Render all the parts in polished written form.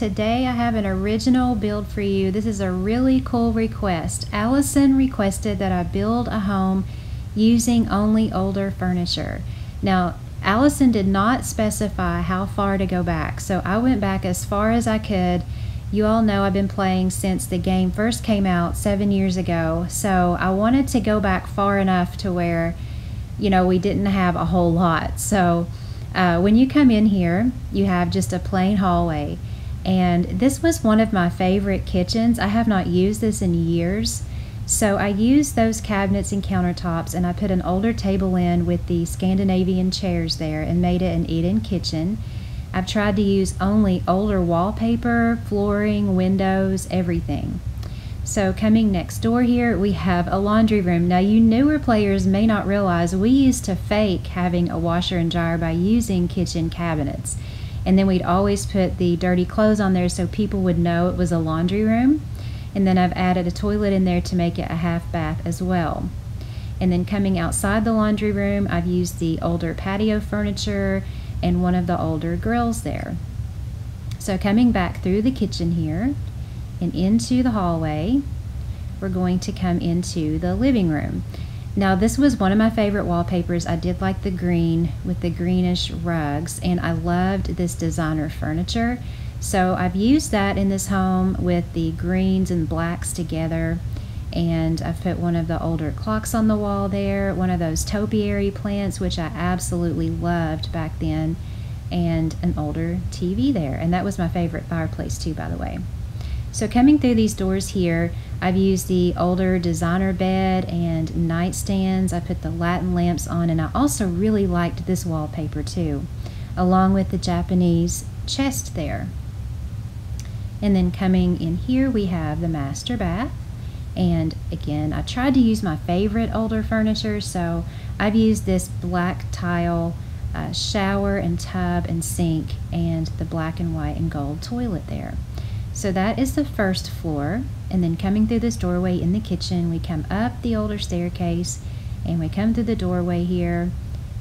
today I have an original build for you. This is a really cool request. Allison requested that I build a home using only older furniture. Now, Allison did not specify how far to go back, so I went back as far as I could. You all know I've been playing since the game first came out 7 years ago, so I wanted to go back far enough to where, you know, we didn't have a whole lot. So when you come in here, you have just a plain hallway, and this was one of my favorite kitchens. I have not used this in years, so I used those cabinets and countertops, and I put an older table in with the Scandinavian chairs there and made it an eat-in kitchen. I've tried to use only older wallpaper, flooring, windows, everything. So coming next door here, we have a laundry room. Now, you newer players may not realize we used to fake having a washer and dryer by using kitchen cabinets. And then we'd always put the dirty clothes on there so people would know it was a laundry room. And then I've added a toilet in there to make it a half bath as well. And then coming outside the laundry room, I've used the older patio furniture and one of the older grills there. So coming back through the kitchen here and into the hallway, we're going to come into the living room. Now, this was one of my favorite wallpapers. I did like the green with the greenish rugs, and I loved this designer furniture. So I've used that in this home with the greens and blacks together, and I've put one of the older clocks on the wall there, one of those topiary plants, which I absolutely loved back then, and an older TV there. And that was my favorite fireplace too, by the way. So coming through these doors here, I've used the older designer bed and nightstands. I put the Latin lamps on, and I also really liked this wallpaper too, along with the Japanese chest there. And then coming in here, we have the master bath. And again, I tried to use my favorite older furniture, so I've used this black tile shower and tub and sink, and the black and white and gold toilet there. So that is the first floor. And then coming through this doorway in the kitchen, we come up the older staircase, and we come through the doorway here,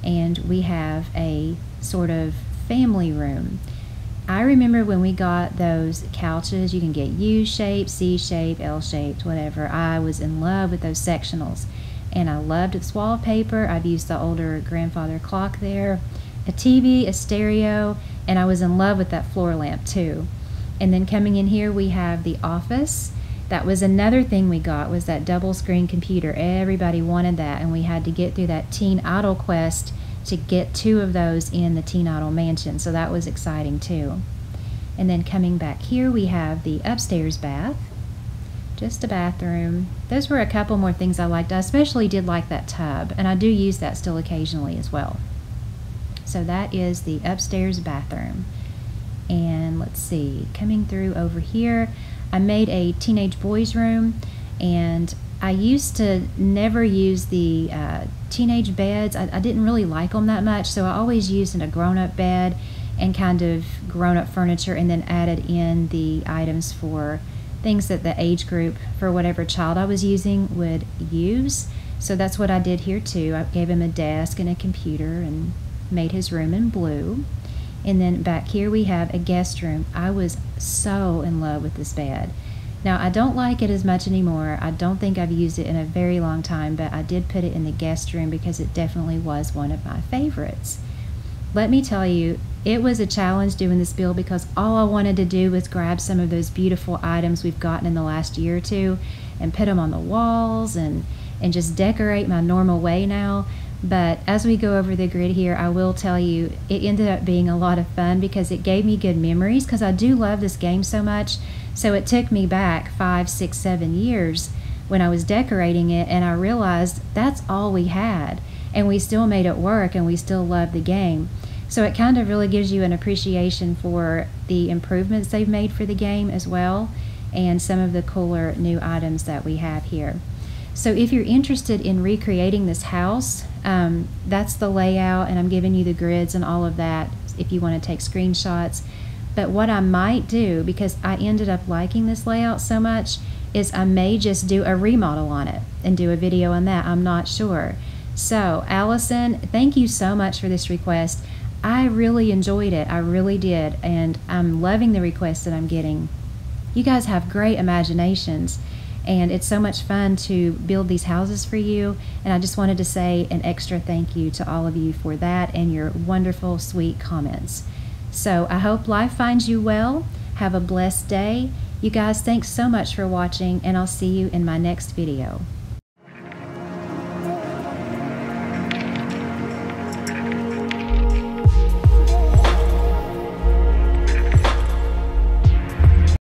and we have a sort of family room. I remember when we got those couches, you can get U-shaped, C-shaped, L-shaped, whatever. I was in love with those sectionals, and I loved this wallpaper. I've used the older grandfather clock there, a TV, a stereo, and I was in love with that floor lamp too. And then coming in here, we have the office. That was another thing we got, was that double screen computer. Everybody wanted that, and we had to get through that Teen Idol quest to get 2 of those in the Teen Idol mansion, so that was exciting too. And then coming back here, we have the upstairs bath, just a bathroom. Those were a couple more things I liked. I especially did like that tub, and I do use that still occasionally as well. So that is the upstairs bathroom. And let's see, coming through over here, I made a teenage boys room, and I used to never use the teenage beds. I didn't really like them that much, so I always used a grown-up bed and kind of grown-up furniture, and then added in the items for things that the age group for whatever child I was using would use. So that's what I did here too. I gave him a desk and a computer and made his room in blue. And then back here we have a guest room. I was so in love with this bed. Now, I don't like it as much anymore. I don't think I've used it in a very long time, but I did put it in the guest room because it definitely was one of my favorites. Let me tell you, it was a challenge doing this build because all I wanted to do was grab some of those beautiful items we've gotten in the last year or two and put them on the walls and just decorate my normal way now. But as we go over the grid here, I will tell you, it ended up being a lot of fun because it gave me good memories, because I do love this game so much. So it took me back 5, 6, 7 years when I was decorating it, and I realized that's all we had, and we still made it work, and we still loved the game. So it kind of really gives you an appreciation for the improvements they've made for the game as well, and some of the cooler new items that we have here. So if you're interested in recreating this house, that's the layout, and I'm giving you the grids and all of that if you want to take screenshots. But what I might do, because I ended up liking this layout so much, is I may just do a remodel on it and do a video on that. I'm not sure. So Allison, thank you so much for this request. I really enjoyed it. I really did. And I'm loving the requests that I'm getting. You guys have great imaginations, and it's so much fun to build these houses for you. And I just wanted to say an extra thank you to all of you for that and your wonderful, sweet comments. So I hope life finds you well. Have a blessed day. You guys, thanks so much for watching, and I'll see you in my next video.